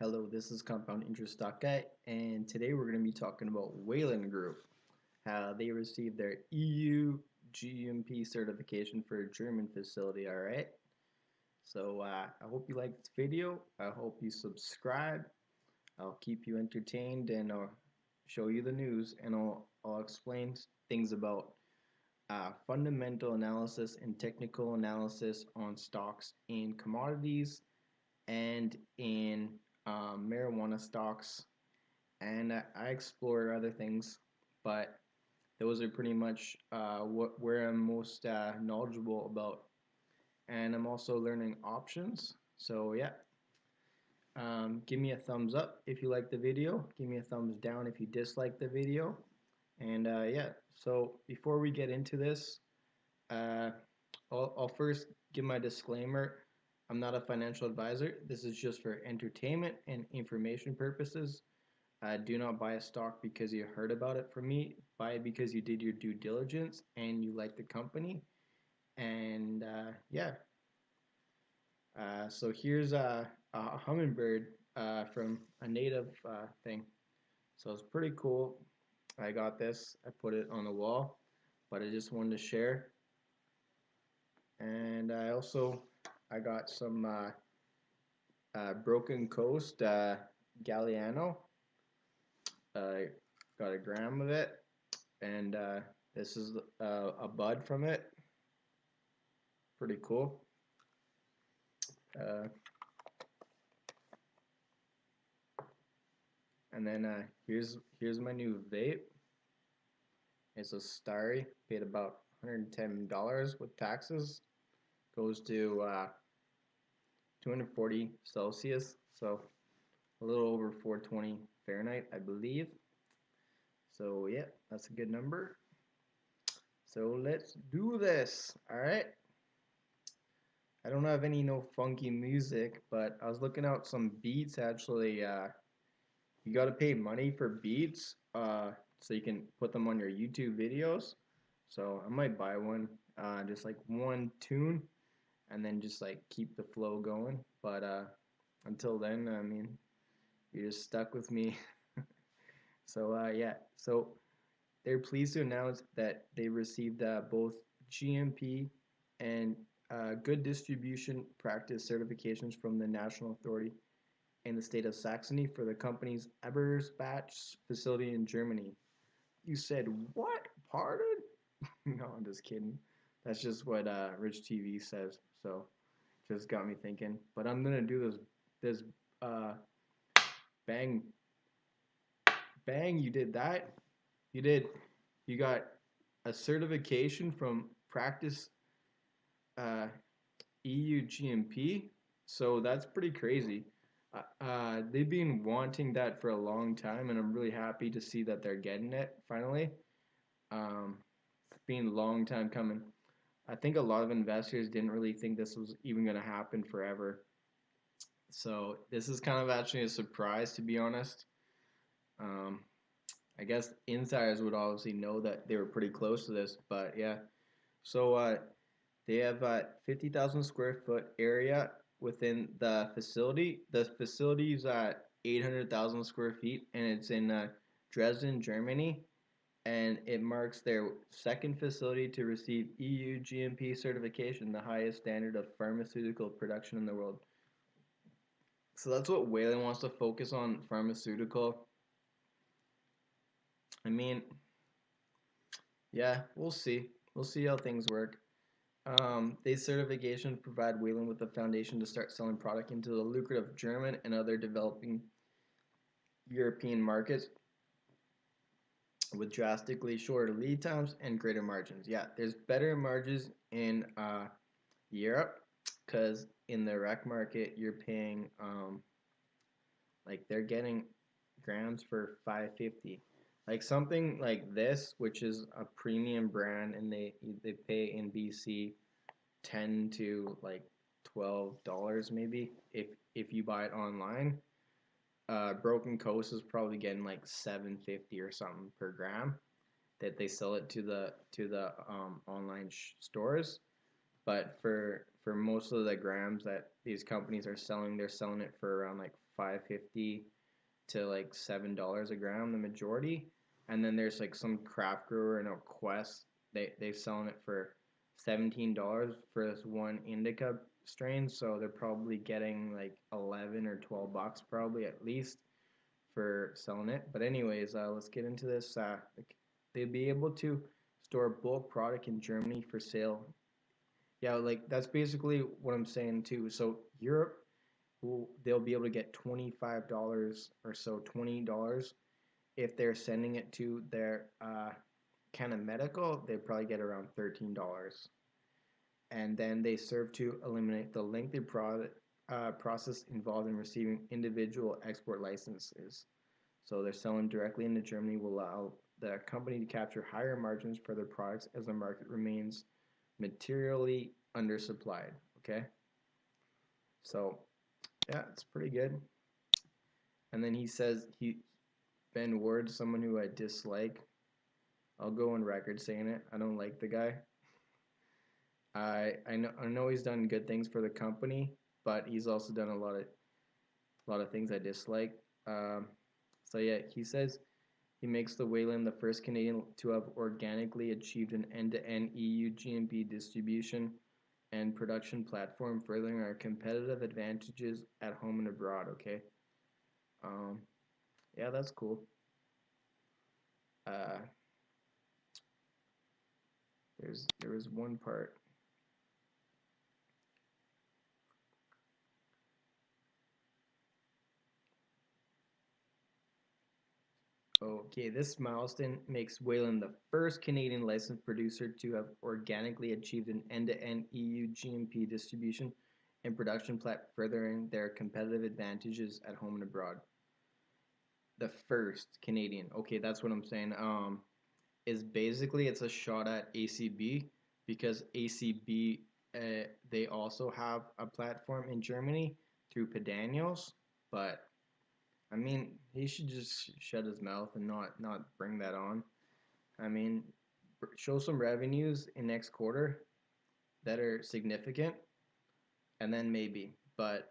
Hello, this is Compound Interest Stock Guy, and today we're going to be talking about Wayland Group, how they received their EU-GMP certification for a German facility. All right, so I hope you like this video. I hope you subscribe. I'll keep you entertained and I'll show you the news, and I'll explain things about fundamental analysis and technical analysis on stocks and commodities and in marijuana stocks, and I explore other things, but those are pretty much where I'm most knowledgeable about. And I'm also learning options. So yeah, give me a thumbs up if you like the video. Give me a thumbs down if you dislike the video. And yeah, so before we get into this, uh, I'll first give my disclaimer. I'm not a financial advisor. This is just for entertainment and information purposes. Do not buy a stock because you heard about it from me. Buy it because you did your due diligence and you like the company. And yeah, so here's a hummingbird from a native thing. So it's pretty cool. I got this. I put it on the wall, but I just wanted to share. And I got some Broken Coast Galliano. Got a gram of it, and this is a bud from it. Pretty cool. And then here's my new vape. It's a Starry. Paid about $110 with taxes. Goes to 240 Celsius, so a little over 420 Fahrenheit, I believe. So yeah, that's a good number. So let's do this. All right. I don't have any funky music, but I was looking out some beats actually. You got to pay money for beats, so you can put them on your YouTube videos. So I might buy one, just like one tune, and then just like keep the flow going. But until then, I mean, you're just stuck with me. So yeah, so they're pleased to announce that they received both GMP and good distribution practice certifications from the National Authority in the state of Saxony for the company's Ebersbach facility in Germany. You said what? Pardon? No, I'm just kidding. That's just what Rich TV says. So just got me thinking. But I'm gonna do this uh, bang bang. You did that. You did. You got a certification from Practice EU-GMP. So that's pretty crazy. They've been wanting that for a long time, and I'm really happy to see that they're getting it finally. It's been a long time coming. I think a lot of investors didn't really think this was even going to happen forever. So this is kind of actually a surprise, to be honest. Um, I guess insiders would obviously know that they were pretty close to this, but yeah. So they have a 50,000 square foot area within the facility. The facility is at 800,000 square feet, and it's in Dresden, Germany. And it marks their second facility to receive EU GMP certification, the highest standard of pharmaceutical production in the world. So that's what Wayland wants to focus on, pharmaceutical. I mean, yeah, we'll see. We'll see how things work. These certifications provide Wayland with a foundation to start selling product into the lucrative German and other developing European markets with drastically shorter lead times and greater margins. Yeah, there's better margins in Europe because in the rec market you're paying like they're getting grams for 550. Like something like this, which is a premium brand, and they pay in BC 10 to like $12 maybe if you buy it online. Broken Coast is probably getting like 750 or something per gram that they sell it to the online stores. But for most of the grams that these companies are selling, they're selling it for around like $5.50 to like $7 a gram, the majority. And then there's like some craft grower in a Quest. They're selling it for $17 for this one indica strain. So they're probably getting like 11 or 12 bucks probably at least for selling it. But anyways, let's get into this. They'll be able to store bulk product in Germany for sale. Yeah, like that's basically what I'm saying too. So Europe, they'll be able to get $25 or so, $20 if they're sending it to their kind of medical. They probably get around $13, and then they serve to eliminate the lengthy process involved in receiving individual export licenses. So they're selling directly into Germany will allow the company to capture higher margins for their products as the market remains materially undersupplied. Okay, so yeah, it's pretty good. And then he says Ben Ward, someone who I dislike. I'll go on record saying it. I don't like the guy. I know he's done good things for the company, but he's also done a lot of things I dislike. So yeah, he says he makes the Wayland the first Canadian to have organically achieved an end-to-end EU GMP distribution and production platform, furthering our competitive advantages at home and abroad. Okay, um, yeah, that's cool. Uh, there was one part. Okay, this milestone makes Wayland the first Canadian licensed producer to have organically achieved an end-to-end EU GMP distribution and production plant, furthering their competitive advantages at home and abroad. The first Canadian. Okay, that's what I'm saying. Is basically it's a shot at ACB because ACB they also have a platform in Germany through Pedanios, but I mean, he should just shut his mouth and not bring that on. I mean, show some revenues in next quarter that are significant, and then maybe. But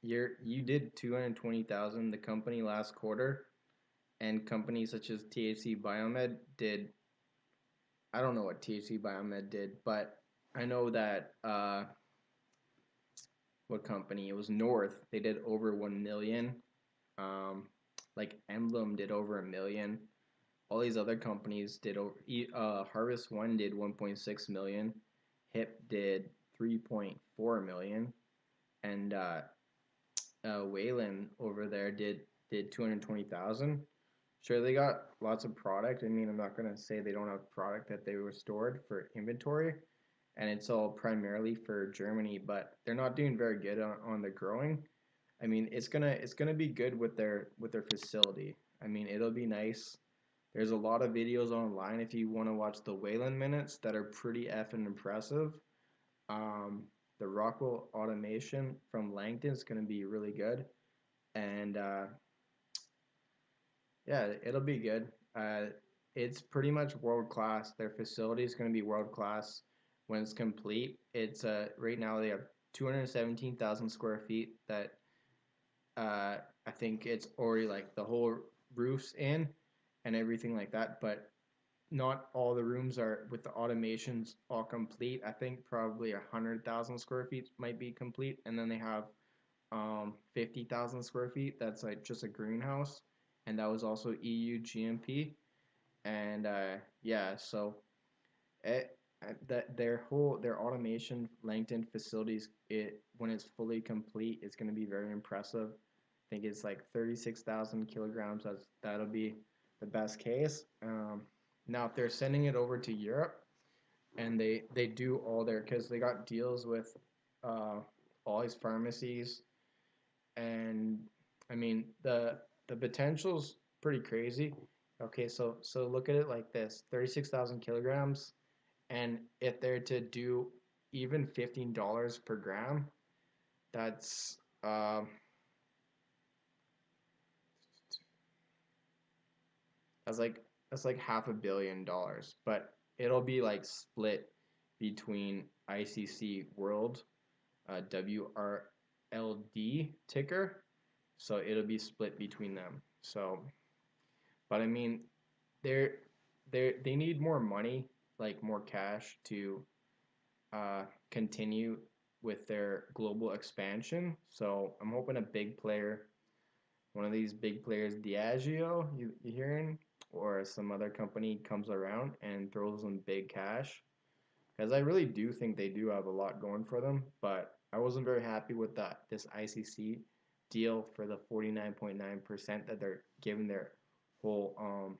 you did 220,000 the company last quarter, and companies such as THC Biomed did. I don't know what THC Biomed did, but I know that what company it was North. They did over 1 million. Um, like Emblem did over 1 million. All these other companies did over. Harvest One did 1.6 million. Hip did 3.4 million, and Wayland over there did 220,000. Sure, they got lots of product. I mean, I'm not gonna say they don't have product that they were stored for inventory, and it's all primarily for Germany, but they're not doing very good on the growing. I mean, it's gonna be good with their facility. I mean, it'll be nice. There's a lot of videos online if you want to watch the Wayland minutes that are pretty effing impressive. Um, the Rockwell automation from Langton is gonna be really good, and yeah, it'll be good. It's pretty much world class. Their facility is gonna be world class when it's complete. It's right now they have 217,000 square feet that I think it's already like the whole roof's in and everything like that, but not all the rooms are with the automations all complete. I think probably 100,000 square feet might be complete, and then they have 50,000 square feet. That's like just a greenhouse, and that was also EU GMP. And yeah, so that their automation Langton facilities, it when it's fully complete, it's going to be very impressive. I think it's like 36,000 kilograms. That'll be the best case. Now, if they're sending it over to Europe and they do all their because they got deals with all these pharmacies, and I mean the potential's pretty crazy. Okay, so look at it like this: 36,000 kilograms, and if they're to do even $15 per gram, that's that's like that's like $500 million, but it'll be like split between ICC World, WRLD ticker. so it'll be split between them. So, but I mean, they're they need more money, like more cash to continue with their global expansion. So I'm hoping a big player, one of these big players, Diageo, you hearing, or some other company comes around and throws them big cash. Because I really do think they do have a lot going for them, but I wasn't very happy with this ICC deal for the 49.9% that they're giving their whole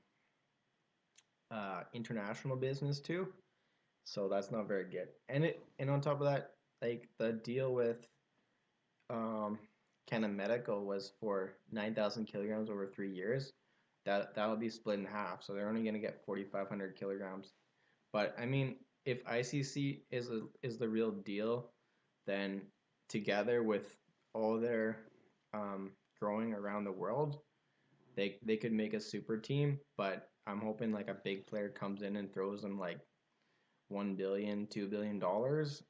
international business to. So that's not very good. And on top of that, like the deal with um, Canon Medical was for 9,000 kilograms over 3 years. That'll be split in half, so they're only gonna get 4,500 kilograms. But I mean, if ICC is the real deal, then together with all their growing around the world, they could make a super team. But I'm hoping like a big player comes in and throws them like 1 billion, $2 billion,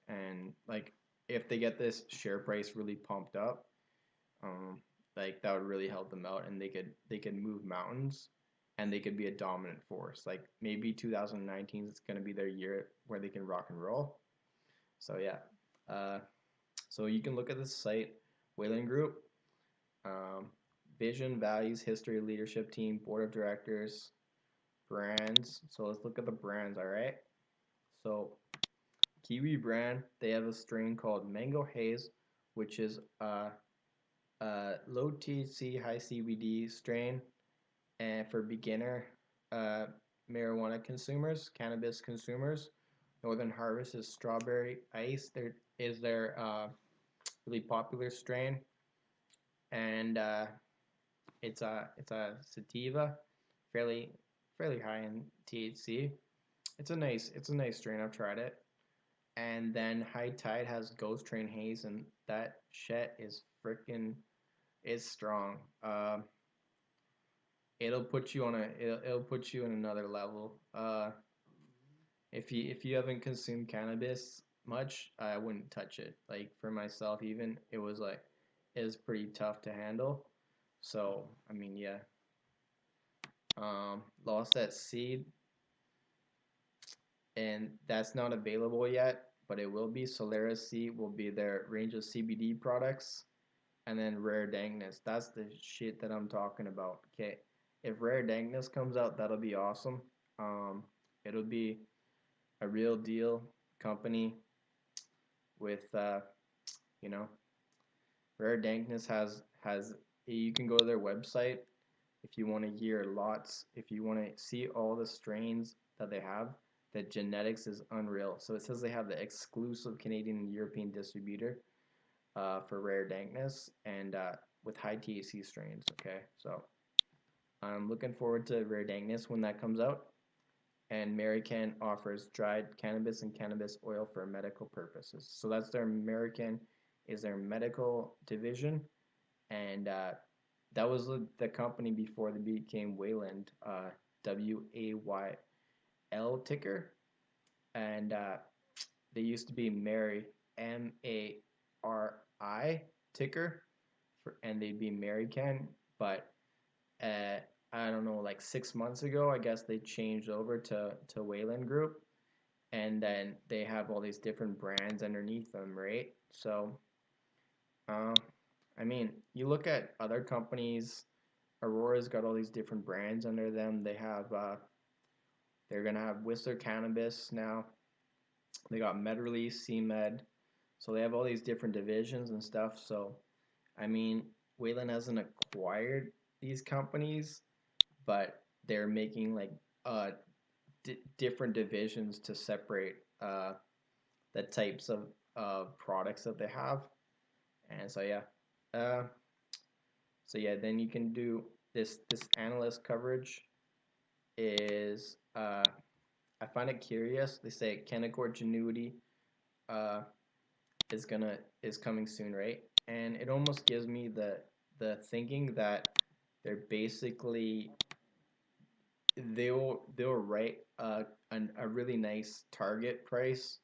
and like if they get this share price really pumped up, um, like that would really help them out, and they could move mountains, and they could be a dominant force. Like maybe 2019 is going to be their year where they can rock and roll. So yeah, uh, so you can look at this site, Wayland Group, um, vision, values, history, leadership team, board of directors, brands. So let's look at the brands. All right. So Kiwi brand, they have a strain called Mango Haze, which is a low THC, high CBD strain, and for beginner uh, marijuana consumers, cannabis consumers. Northern Harvest is Strawberry Ice. There is their really popular strain, and it's a sativa, fairly high in THC. It's a nice strain. I've tried it. And then High Tide has Ghost Train Haze, and that shit is freaking is strong. It'll put you on another level. If you haven't consumed cannabis much, I wouldn't touch it. Like for myself, even it was pretty tough to handle. So I mean, yeah. Lost that seed, and that's not available yet, but it will be. Solaris Seed will be their range of CBD products, and then Rare Dankness. That's the shit that I'm talking about. Okay, if Rare Dankness comes out, that'll be awesome. It'll be a real deal company with you know, Rare Dankness has you can go to their website if you want to hear lots, if you want to see all the strains that they have. The genetics is unreal. So it says they have the exclusive Canadian and European distributor for Rare Dankness, and with high THC strains. Okay, so I'm looking forward to Rare Dankness when that comes out. And American offers dried cannabis and cannabis oil for medical purposes. So that's their American is their medical division, and that was the company before they became Wayland, WAYL ticker, and they used to be Mary, MARI ticker, and they'd be American, but uh, I don't know, like 6 months ago, I guess they changed over to Wayland Group, and then they have all these different brands underneath them, right? So, uh, I mean, you look at other companies. Aurora's got all these different brands under them. They're gonna have Whistler Cannabis now. They got MedRelease, CMed, so they have all these different divisions and stuff. So, I mean, Wayland hasn't acquired these companies, but they're making like different divisions to separate the types of products that they have. And so yeah, uh, then you can do this analyst coverage is I find it curious. They say Canaccord Genuity uh, is coming soon, right? And it almost gives me the thinking that they're basically they'll write a really nice target price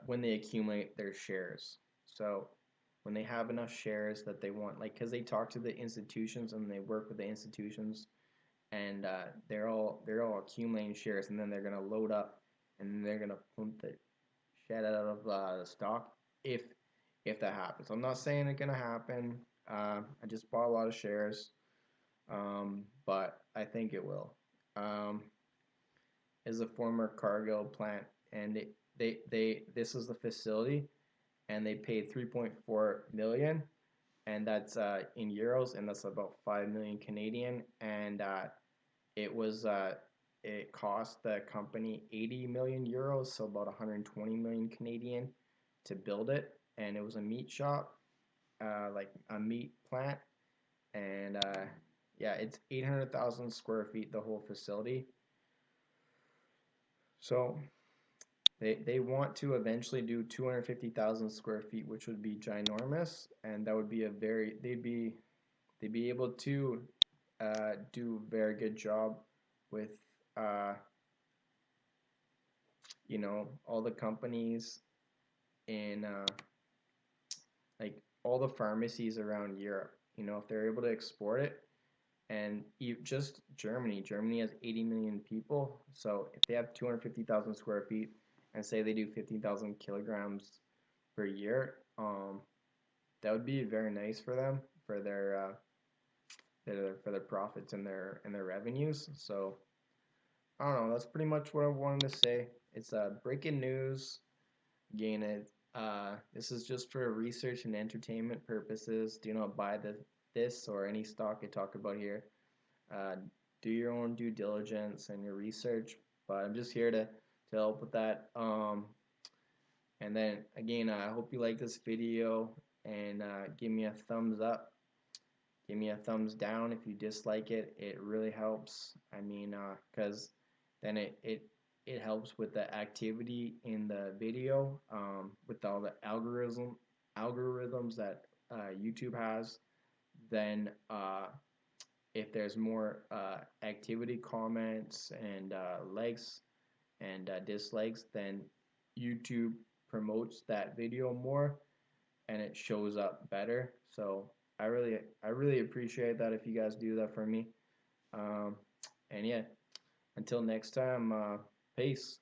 when they accumulate their shares. So when they have enough shares that they want, like, because they talk to the institutions and they work with the institutions, and they're all accumulating shares, and then they're gonna load up, and then they're gonna pump the shit out of the stock if if that happens. I'm not saying it's gonna happen. I just bought a lot of shares, but I think it will. Um, is a former cargo plant, and they this is the facility, and they paid 3.4 million, and that's in euros, and that's about 5 million Canadian, and it was it cost the company 80 million euros, so about 120 million Canadian to build it, and it was a meat shop, like a meat plant, and yeah, it's 800,000 square feet, the whole facility. So they want to eventually do 250,000 square feet, which would be ginormous, and that would be a very they'd be able to do a very good job with uh, all the companies in like all the pharmacies around Europe. If they're able to export it, and just Germany has 80 million people. So if they have 250,000 square feet, and say they do 15,000 kilograms per year, that would be very nice for them, for their profits and their revenues. So I don't know. That's pretty much what I wanted to say. It's breaking news. Again, this is just for research and entertainment purposes. Do not buy this or any stock I talk about here. Uh, do your own due diligence and your research. But I'm just here to help with that. And then again, I hope you like this video, and give me a thumbs up. Give me a thumbs down if you dislike it. It really helps. I mean, because then it helps with the activity in the video, with all the algorithms that YouTube has. Then if there's more activity, comments, and likes and dislikes, then YouTube promotes that video more, and it shows up better. So I really appreciate that if you guys do that for me. Um, and yeah, until next time, peace.